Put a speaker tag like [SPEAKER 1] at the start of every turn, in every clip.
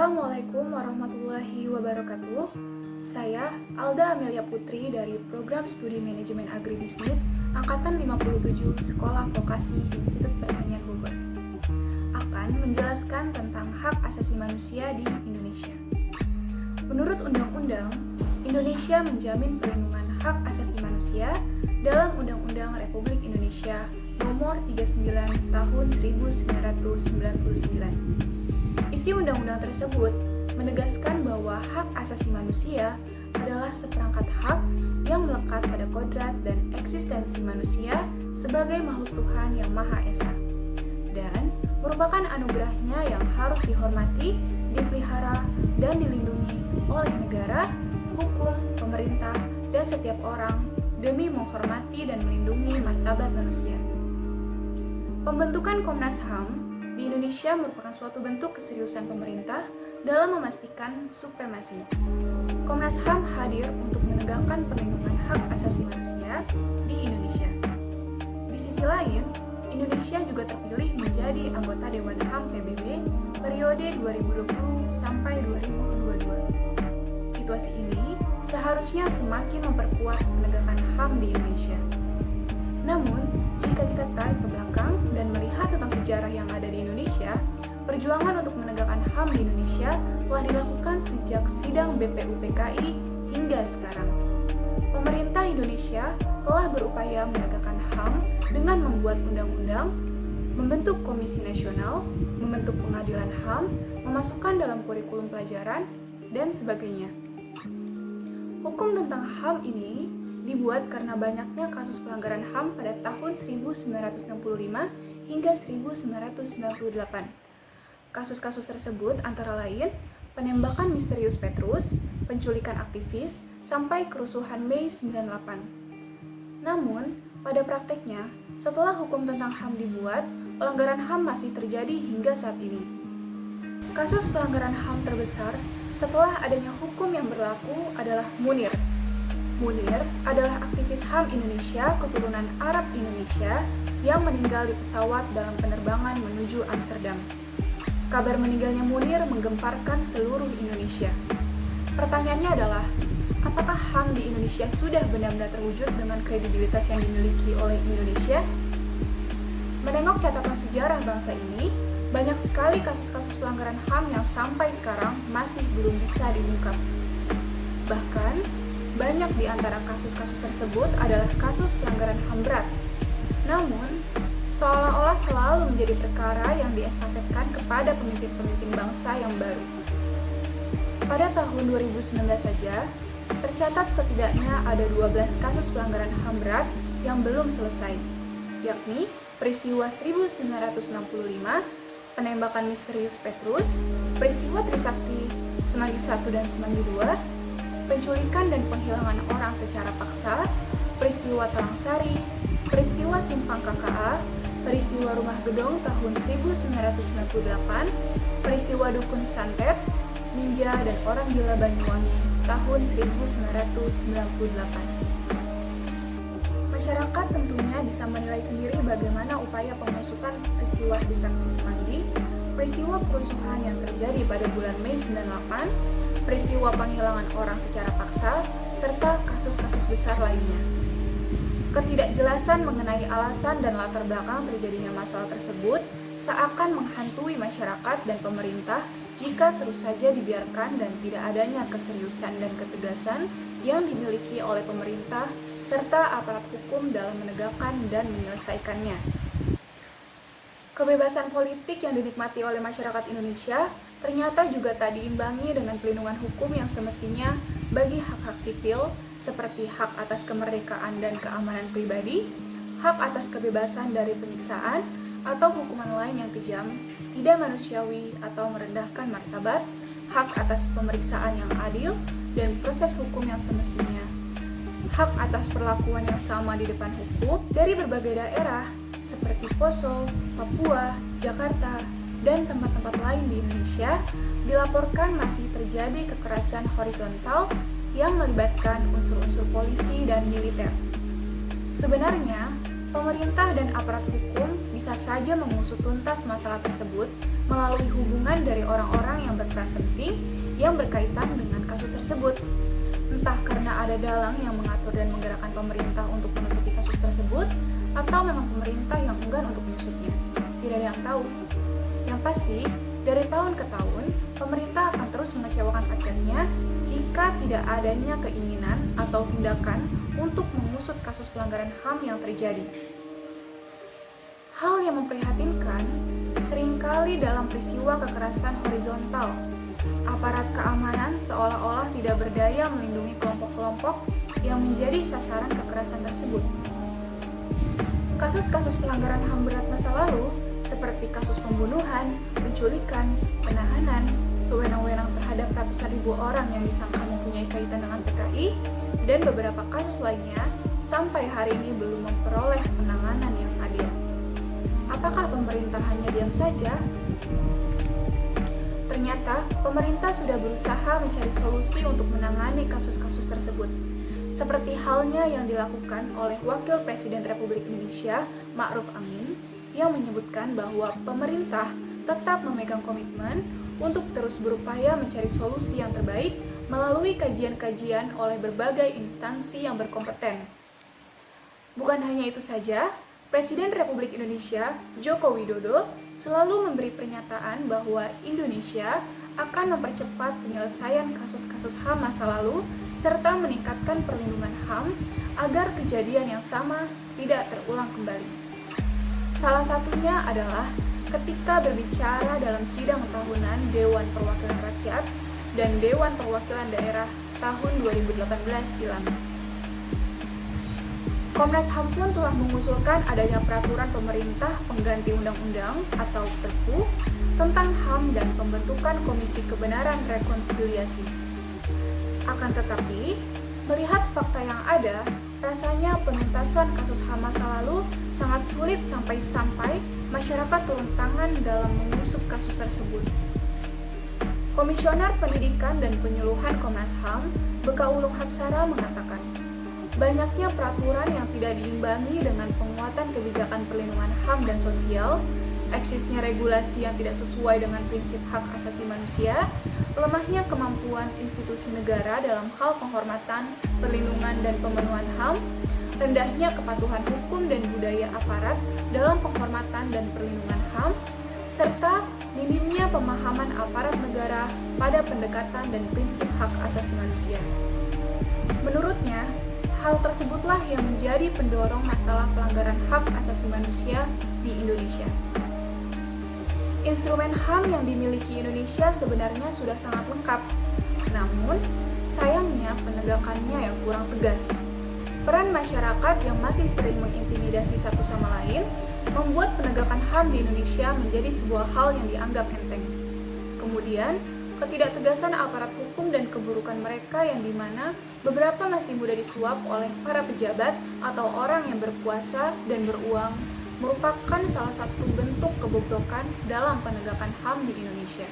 [SPEAKER 1] Assalamualaikum warahmatullahi wabarakatuh. Saya Alda Amelia Putri dari Program Studi Manajemen Agribisnis Angkatan 57 Sekolah Vokasi Institut Pertanian Bogor. Akan menjelaskan tentang hak asasi manusia di Indonesia. Menurut Undang-Undang, Indonesia menjamin perlindungan hak asasi manusia dalam Undang-Undang Republik Indonesia Nomor 39 Tahun 1999. Isi undang-undang tersebut menegaskan bahwa hak asasi manusia adalah seperangkat hak yang melekat pada kodrat dan eksistensi manusia sebagai makhluk Tuhan yang Maha Esa, dan merupakan anugerahnya yang harus dihormati, dipelihara, dan dilindungi oleh negara, hukum, pemerintah, dan setiap orang demi menghormati dan melindungi martabat manusia. Pembentukan Komnas HAM di Indonesia merupakan suatu bentuk keseriusan pemerintah dalam memastikan supremasi. Komnas HAM hadir untuk menegakkan perlindungan hak asasi manusia di Indonesia. Di sisi lain, Indonesia juga terpilih menjadi anggota Dewan HAM PBB periode 2020 sampai 2022. Situasi ini seharusnya semakin memperkuat penegakan HAM di Indonesia. Namun, jika kita tarik ke belakang dan melihat tentang sejarah yang ada di Indonesia, perjuangan untuk menegakkan HAM di Indonesia telah dilakukan sejak sidang BPUPKI hingga sekarang. Pemerintah Indonesia telah berupaya menegakkan HAM dengan membuat undang-undang, membentuk komisi nasional, membentuk pengadilan HAM, memasukkan dalam kurikulum pelajaran, dan sebagainya. Hukum tentang HAM ini dibuat karena banyaknya kasus pelanggaran HAM pada tahun 1965 hingga 1998. Kasus-kasus tersebut antara lain penembakan misterius Petrus, penculikan aktivis, sampai kerusuhan Mei 98. Namun, pada prakteknya, setelah hukum tentang HAM dibuat, pelanggaran HAM masih terjadi hingga saat ini. Kasus pelanggaran HAM terbesar setelah adanya hukum yang berlaku adalah Munir. Munir adalah aktivis HAM Indonesia keturunan Arab Indonesia yang meninggal di pesawat dalam penerbangan menuju Amsterdam. Kabar meninggalnya Munir menggemparkan seluruh Indonesia. Pertanyaannya adalah, apakah HAM di Indonesia sudah benar-benar terwujud dengan kredibilitas yang dimiliki oleh Indonesia? Menengok catatan sejarah bangsa ini, banyak sekali kasus-kasus pelanggaran HAM yang sampai sekarang masih belum bisa diungkap. Bahkan, banyak di antara kasus-kasus tersebut adalah kasus pelanggaran HAM berat. Namun, seolah-olah selalu menjadi perkara yang diestafetkan kepada pemimpin-pemimpin bangsa yang baru. Pada tahun 2019 saja, tercatat setidaknya ada 12 kasus pelanggaran HAM berat yang belum selesai, yakni peristiwa 1965, penembakan misterius Petrus, peristiwa Trisakti, Semanggi I dan Semanggi II, penculikan dan penghilangan orang secara paksa, peristiwa Talangsari, peristiwa Simpang KKA, peristiwa Rumah Gedong tahun 1998, peristiwa Dukun Santet, Ninja dan Orang Gila Banyuwangi tahun 1998. Masyarakat tentunya bisa menilai sendiri bagaimana upaya pengusutan peristiwa Trisakti Semanggi, peristiwa kerusuhan yang terjadi pada bulan Mei 98, peristiwa penghilangan orang secara paksa, serta kasus-kasus besar lainnya. Ketidakjelasan mengenai alasan dan latar belakang terjadinya masalah tersebut seakan menghantui masyarakat dan pemerintah jika terus saja dibiarkan dan tidak adanya keseriusan dan ketegasan yang dimiliki oleh pemerintah serta aparat hukum dalam menegakkan dan menyelesaikannya. Kebebasan politik yang dinikmati oleh masyarakat Indonesia ternyata juga tak diimbangi dengan pelindungan hukum yang semestinya bagi hak-hak sipil seperti hak atas kemerdekaan dan keamanan pribadi, hak atas kebebasan dari penyiksaan atau hukuman lain yang kejam, tidak manusiawi atau merendahkan martabat, hak atas pemeriksaan yang adil dan proses hukum yang semestinya, hak atas perlakuan yang sama di depan hukum dari berbagai daerah seperti Poso, Papua, Jakarta, dan tempat-tempat lain di Indonesia, dilaporkan masih terjadi kekerasan horizontal yang melibatkan unsur-unsur polisi dan militer. Sebenarnya, pemerintah dan aparat hukum bisa saja mengusut tuntas masalah tersebut melalui hubungan dari orang-orang yang berperan penting yang berkaitan dengan kasus tersebut. Entah karena ada dalang yang mengatur dan menggerakkan pemerintah untuk menutupi kasus tersebut, atau memang pemerintah yang enggan untuk menyusutnya. Tidak ada yang tahu. Yang pasti, dari tahun ke tahun, pemerintah akan terus mengecewakan rakyatnya jika tidak adanya keinginan atau tindakan untuk mengusut kasus pelanggaran HAM yang terjadi. Hal yang memprihatinkan seringkali dalam peristiwa kekerasan horizontal, aparat keamanan seolah-olah tidak berdaya melindungi kelompok-kelompok yang menjadi sasaran kekerasan tersebut. Kasus-kasus pelanggaran HAM berat masa lalu, seperti kasus pembunuhan, penculikan, penahanan, sewenang-wenang terhadap ratusan ribu orang yang disangka mempunyai kaitan dengan PKI, dan beberapa kasus lainnya, sampai hari ini belum memperoleh penanganan yang adil. Apakah pemerintah hanya diam saja? Ternyata, pemerintah sudah berusaha mencari solusi untuk menangani kasus-kasus tersebut. Seperti halnya yang dilakukan oleh Wakil Presiden Republik Indonesia, Ma'ruf Amin, yang menyebutkan bahwa pemerintah tetap memegang komitmen untuk terus berupaya mencari solusi yang terbaik melalui kajian-kajian oleh berbagai instansi yang berkompeten. Bukan hanya itu saja, Presiden Republik Indonesia, Joko Widodo, selalu memberi pernyataan bahwa Indonesia akan mempercepat penyelesaian kasus-kasus HAM masa lalu serta meningkatkan perlindungan HAM agar kejadian yang sama tidak terulang kembali. Salah satunya adalah ketika berbicara dalam sidang tahunan Dewan Perwakilan Rakyat dan Dewan Perwakilan Daerah tahun 2018 silam. Komnas HAM pun telah mengusulkan adanya peraturan pemerintah pengganti undang-undang atau Perpu tentang HAM dan pembentukan Komisi Kebenaran Rekonsiliasi. Akan tetapi, melihat fakta yang ada, rasanya penuntasan kasus HAM masa lalu sangat sulit sampai masyarakat turun tangan dalam mengusut kasus tersebut. Komisioner Pendidikan dan Penyuluhan Komnas HAM, Bekaulung Hapsara mengatakan, banyaknya peraturan yang tidak diimbangi dengan penguatan kebijakan perlindungan HAM dan sosial, eksisnya regulasi yang tidak sesuai dengan prinsip hak asasi manusia, lemahnya kemampuan institusi negara dalam hal penghormatan, perlindungan, dan pemenuhan HAM, rendahnya kepatuhan hukum dan budaya aparat dalam penghormatan dan perlindungan HAM, serta minimnya pemahaman aparat negara pada pendekatan dan prinsip hak asasi manusia. Menurutnya, hal tersebutlah yang menjadi pendorong masalah pelanggaran hak asasi manusia di Indonesia. Instrumen HAM yang dimiliki Indonesia sebenarnya sudah sangat lengkap, namun sayangnya penegakannya yang kurang tegas. Peran masyarakat yang masih sering mengintimidasi satu sama lain membuat penegakan HAM di Indonesia menjadi sebuah hal yang dianggap enteng. Kemudian, ketidaktegasan aparat hukum dan keburukan mereka yang dimana beberapa masih mudah disuap oleh para pejabat atau orang yang berkuasa dan beruang merupakan salah satu bentuk kebobrokan dalam penegakan HAM di Indonesia.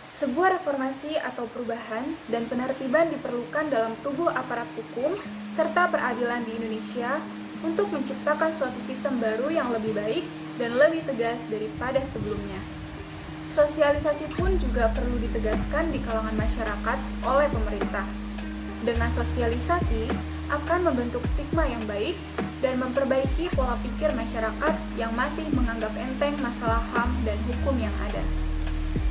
[SPEAKER 1] Sebuah reformasi atau perubahan dan penertiban diperlukan dalam tubuh aparat hukum serta peradilan di Indonesia untuk menciptakan suatu sistem baru yang lebih baik dan lebih tegas daripada sebelumnya. Sosialisasi pun juga perlu ditegaskan di kalangan masyarakat oleh pemerintah. Dengan sosialisasi akan membentuk stigma yang baik dan memperbaiki pola pikir masyarakat yang masih menganggap enteng masalah HAM dan hukum yang ada.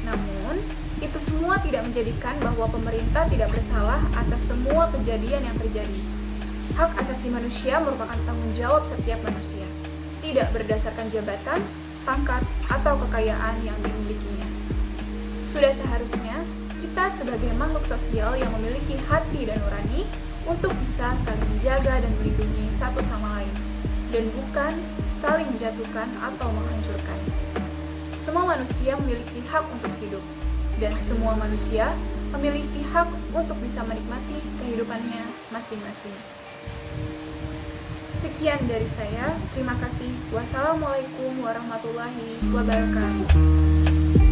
[SPEAKER 1] Namun, itu semua tidak menjadikan bahwa pemerintah tidak bersalah atas semua kejadian yang terjadi. Hak asasi manusia merupakan tanggung jawab setiap manusia, tidak berdasarkan jabatan, pangkat, atau kekayaan yang dimilikinya. Sudah seharusnya kita sebagai makhluk sosial yang memiliki hati dan nurani untuk bisa saling menjaga dan melindungi satu sama lain, dan bukan saling menjatuhkan atau menghancurkan. Semua manusia memiliki hak untuk hidup, dan semua manusia memiliki hak untuk bisa menikmati kehidupannya masing-masing. Sekian dari saya, terima kasih. Wassalamualaikum warahmatullahi wabarakatuh.